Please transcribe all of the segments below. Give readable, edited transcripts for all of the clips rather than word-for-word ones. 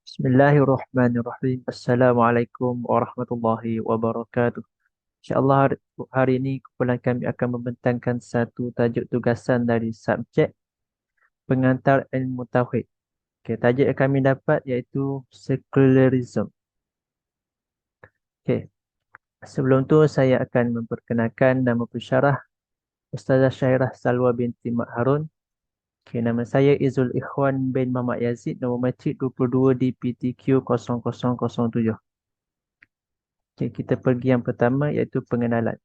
Bismillahirrahmanirrahim. Assalamualaikum warahmatullahi wabarakatuh. InsyaAllah hari ini kumpulan kami akan membentangkan satu tajuk tugasan dari subjek pengantar ilmu tauhid. Okay, tajuk yang kami dapat iaitu secularism. Okay, sebelum tu saya akan memperkenalkan nama pensyarah Ustazah Syairah Salwa binti Mak Harun. Okay, nama saya Izul Ikhwan bin Mamak Yazid, nombor matrik 22 di PTQ 0007. Okay, kita pergi yang pertama iaitu pengenalan.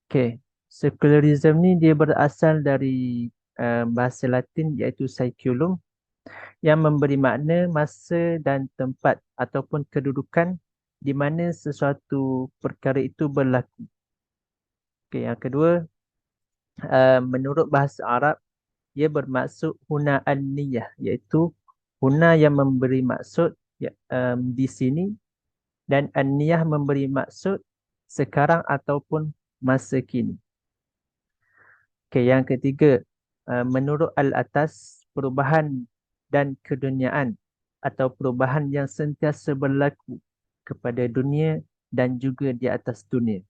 Okay, secularism ni dia berasal dari bahasa Latin iaitu saeculum yang memberi makna masa dan tempat ataupun kedudukan di mana sesuatu perkara itu berlaku. Okay, yang kedua, menurut bahasa Arab, ia bermaksud huna an-niyah iaitu huna yang memberi maksud di sini dan an-niyah memberi maksud sekarang ataupun masa kini. Okay, yang ketiga, menurut Al-Atas, perubahan dan keduniaan atau perubahan yang sentiasa berlaku kepada dunia dan juga di atas dunia.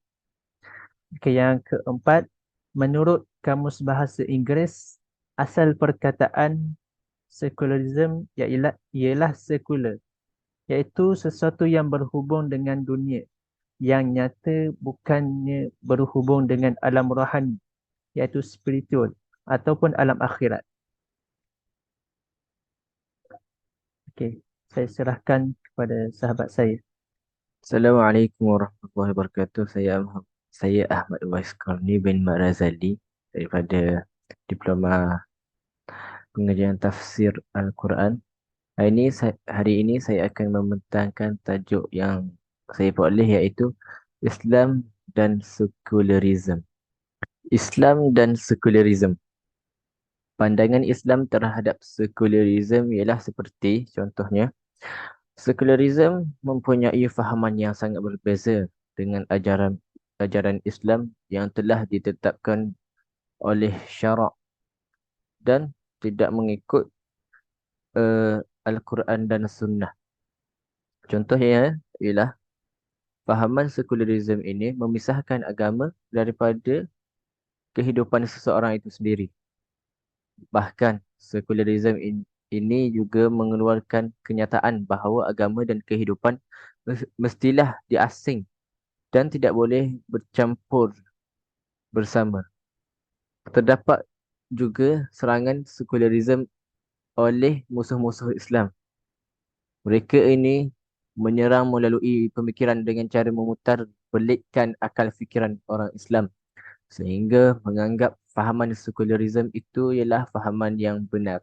Okay, yang keempat, menurut Kamus Bahasa Inggeris, asal perkataan secularism ialah secular, iaitu sesuatu yang berhubung dengan dunia, yang nyata bukannya berhubung dengan alam rohani, iaitu spiritual ataupun alam akhirat. Okey, saya serahkan kepada sahabat saya. Assalamualaikum warahmatullahi wabarakatuh. Saya Ahmad Wais Karni bin Mat Razali daripada Diploma Pengajian Tafsir Al-Quran. Hari ini saya akan membentangkan tajuk yang saya peroleh iaitu Islam dan Sekularisme. Islam dan Sekularisme. Pandangan Islam terhadap sekularisme ialah seperti contohnya sekularisme mempunyai fahaman yang sangat berbeza dengan ajaran Islam yang telah ditetapkan oleh syarak dan tidak mengikut Al-Quran dan Sunnah. Contohnya ialah fahaman sekularisme ini memisahkan agama daripada kehidupan seseorang itu sendiri. Bahkan ini juga mengeluarkan kenyataan bahawa agama dan kehidupan mestilah diasing dan tidak boleh bercampur bersama. Terdapat juga serangan sekularisme oleh musuh-musuh Islam. Mereka ini menyerang melalui pemikiran dengan cara memutar belitkan akal fikiran orang Islam sehingga menganggap fahaman sekularisme itu ialah fahaman yang benar.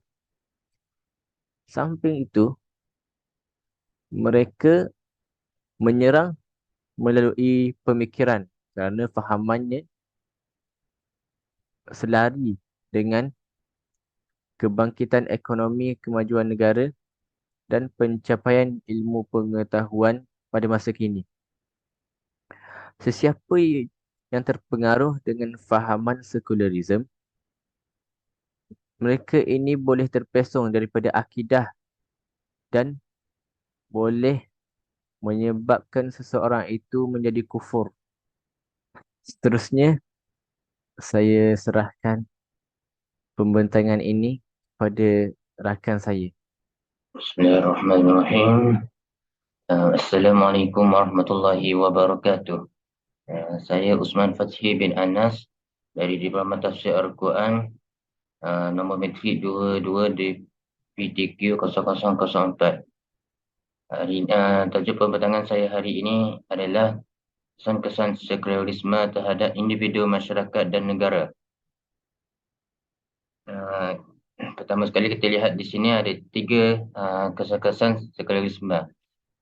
Samping itu, mereka menyerang melalui pemikiran kerana fahamannya selari dengan kebangkitan ekonomi kemajuan negara dan pencapaian ilmu pengetahuan pada masa kini. Sesiapa yang terpengaruh dengan fahaman sekularisme, mereka ini boleh terpesong daripada akidah dan boleh menyebabkan seseorang itu menjadi kufur. Seterusnya, saya serahkan pembentangan ini pada rakan saya. Bismillahirrahmanirrahim. Assalamualaikum warahmatullahi wabarakatuh. Saya Usman Fathi bin Anas dari Diploma Tafsir Al-Quran, nombor matrik 22 di PTQ 0004. Tajuk pembentangan saya hari ini adalah kesan-kesan sekularisme terhadap individu, masyarakat dan negara. Pertama sekali kita lihat di sini ada tiga kesan-kesan sekularisme.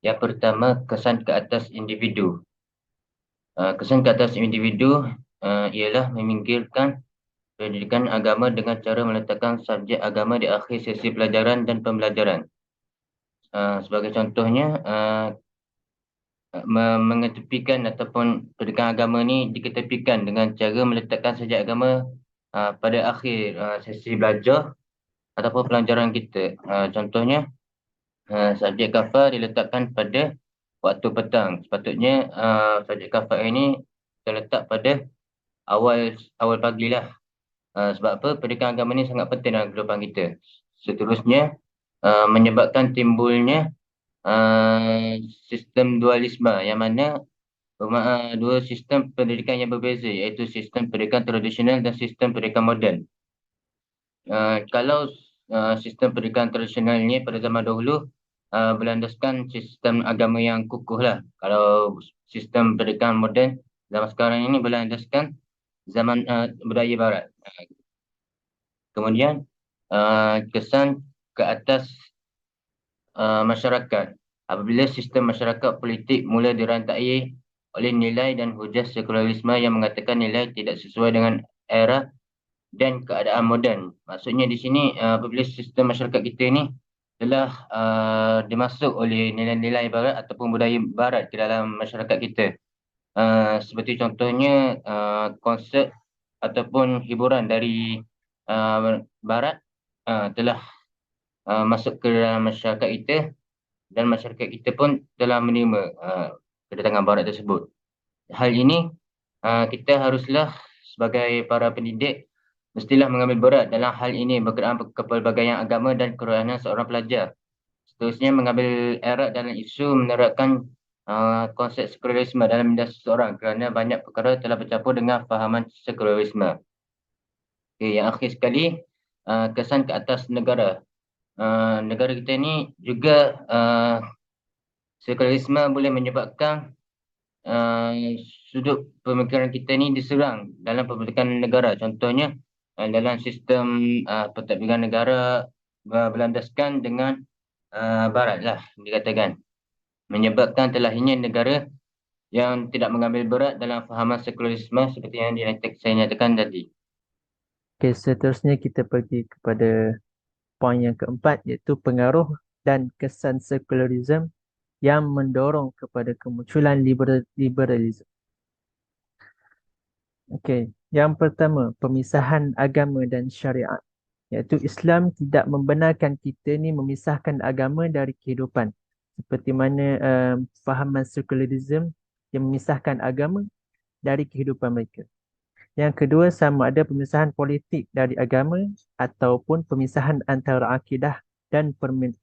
Yang pertama, kesan ke atas individu. Kesan ke atas individu ialah meminggirkan pendidikan agama dengan cara meletakkan subjek agama di akhir sesi pelajaran dan pembelajaran. Sebagai contohnya, mengetepikan ataupun pendidikan agama ni diketepikan dengan cara meletakkan subjek agama pada akhir sesi belajar ataupun pelajaran kita. Contohnya, subjek kafar diletakkan pada waktu petang. Sepatutnya subjek kafar ini terletak pada awal pagi lah. Sebab apa? Pendidikan agama ni sangat penting dalam kehidupan kita. Seterusnya, menyebabkan timbulnya sistem dualisme yang mana dua sistem pendidikan yang berbeza, iaitu sistem pendidikan tradisional dan sistem pendidikan moden. Kalau sistem pendidikan tradisional ini pada zaman dahulu berlandaskan sistem agama yang kukuh lah. Kalau sistem pendidikan moden zaman sekarang ini berlandaskan zaman budaya barat. Kemudian kesan ke atas masyarakat. Apabila sistem masyarakat politik mula dirantai oleh nilai dan hujah sekularisme yang mengatakan nilai tidak sesuai dengan era dan keadaan moden. Maksudnya di sini apabila sistem masyarakat kita ni telah dimasuk oleh nilai-nilai barat ataupun budaya barat ke dalam masyarakat kita. Seperti contohnya konsert ataupun hiburan dari barat telah masuk ke dalam masyarakat kita dan masyarakat kita pun telah menerima kedatangan barat tersebut. Hal ini kita haruslah sebagai para pendidik mestilah mengambil berat dalam hal ini berkenaan kepelbagaian agama dan kerohanian seorang pelajar. Seterusnya mengambil erat dalam isu menerapkan konsep sekularisme dalam minda seseorang kerana banyak perkara telah bercampur dengan fahaman sekularisme. Okay, yang akhir sekali, kesan ke atas negara. Negara kita ni juga sekularisme boleh menyebabkan sudut pemikiran kita ni diserang dalam pembentukan negara. Contohnya dalam sistem pentadbiran negara berlandaskan dengan barat lah dikatakan, menyebabkan terlahirnya negara yang tidak mengambil berat dalam fahaman sekularisme seperti yang saya nyatakan tadi. Okey, seterusnya kita pergi kepada poin yang keempat, iaitu pengaruh dan kesan sekularisme yang mendorong kepada kemunculan liberalisme. Okey, yang pertama, pemisahan agama dan syariat, iaitu Islam tidak membenarkan kita ni memisahkan agama dari kehidupan, seperti mana fahaman sekularisme yang memisahkan agama dari kehidupan mereka. Yang kedua, sama ada pemisahan politik dari agama ataupun pemisahan antara akidah dan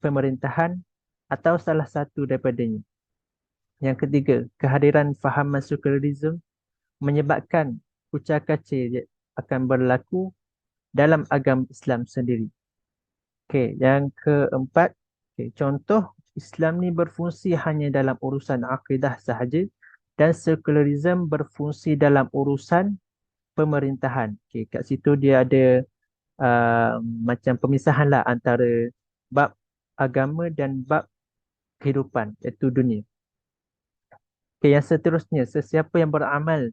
pemerintahan atau salah satu daripadanya. Yang ketiga, kehadiran fahaman sekularisme menyebabkan kucak-kacir akan berlaku dalam agama Islam sendiri. Okey, yang keempat, contoh Islam ni berfungsi hanya dalam urusan akidah sahaja dan sekularisme berfungsi dalam urusan pemerintahan. Okey, kat situ dia ada macam pemisahan lah antara bab agama dan bab kehidupan, iaitu dunia. Okey, yang seterusnya, sesiapa yang beramal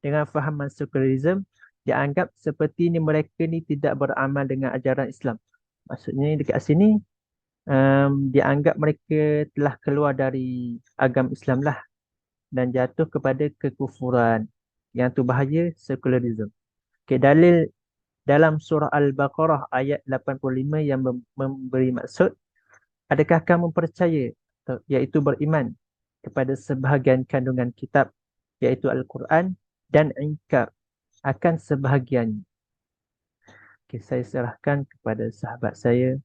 dengan fahaman sekularisme dianggap seperti ni mereka ni tidak beramal dengan ajaran Islam. Maksudnya dekat sini dianggap mereka telah keluar dari agama Islam lah dan jatuh kepada kekufuran. Yang tu bahaya sekularisme. Okay, dalil dalam surah Al-Baqarah ayat 85 yang memberi maksud, adakah kamu percaya, iaitu beriman kepada sebahagian kandungan kitab, iaitu Al-Quran, dan ingkar akan sebahagiannya. Okay, saya serahkan kepada sahabat saya.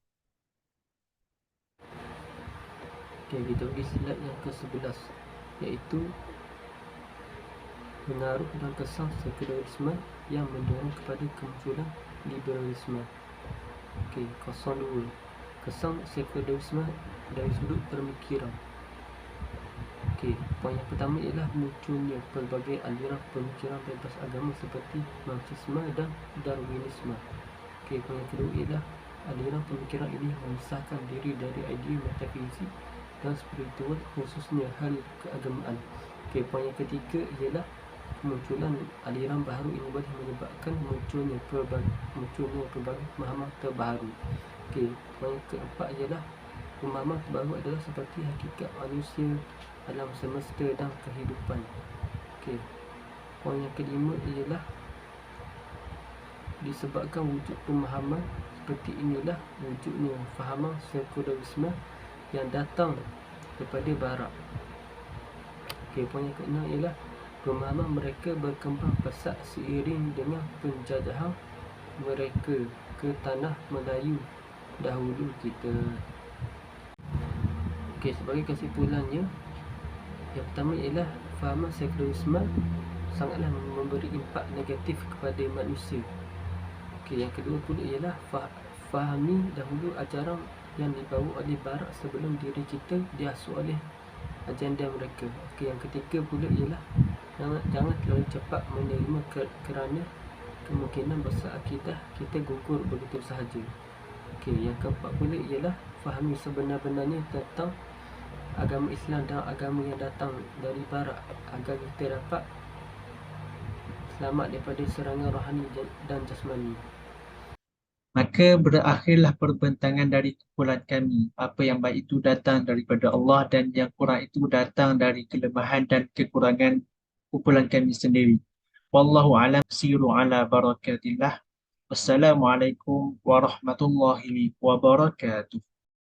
Okay, kita pergi slide yang ke-11, iaitu pengaruh dan kesan sekularisme yang mendorong kepada kemunculan liberalisme. Okey, 02. Kesan sekularisme dari sudut pemikiran. Okey, poin yang pertama ialah munculnya pelbagai aliran pemikiran bebas agama seperti Marxisme dan Darwinisme. Okey, poin yang kedua ialah aliran pemikiran ini memisahkan diri dari idea metafizik dan spiritual, khususnya hal keagamaan. Okey, poin yang ketiga ialah kemunculan aliran baharu ini boleh menyebabkan munculnya pelbagai pemahaman terbaru. Okey, poin yang keempat ialah pemahaman terbaru adalah seperti hakikat manusia, alam semesta dan kehidupan. Okey, poin yang kelima ialah disebabkan wujud pemahaman seperti inilah wujudnya fahaman sekularisme yang datang daripada barat. Okey, poin yang keenam ialah pemahaman mereka berkembang pesat seiring dengan penjajahan mereka ke tanah Melayu dahulu kita. Okey, sebagai kesimpulannya, yang pertama ialah fahaman sekularisme sangatlah memberi impak negatif kepada manusia. Okey, yang kedua pula ialah fahami dahulu ajaran yang dibawa oleh barat sebelum diri kita diasuh oleh agenda mereka. Okey, yang ketiga pula ialah jangan terlalu cepat menerima kerana kemungkinan besar akidah kita gugur begitu sahaja. Okey, yang keempat pula ialah fahami sebenar-benarnya tentang agama Islam dan agama yang datang dari barat agar kita dapat selamat daripada serangan rohani dan jasmani. Maka berakhirlah perbincangan dari kumpulan kami. Apa yang baik itu datang daripada Allah dan yang kurang itu datang dari kelemahan dan kekurangan kumpulan kami sendiri. Wallahu a'lam. Siru ala barakatillah. Wassalamualaikum warahmatullahi wabarakatuh.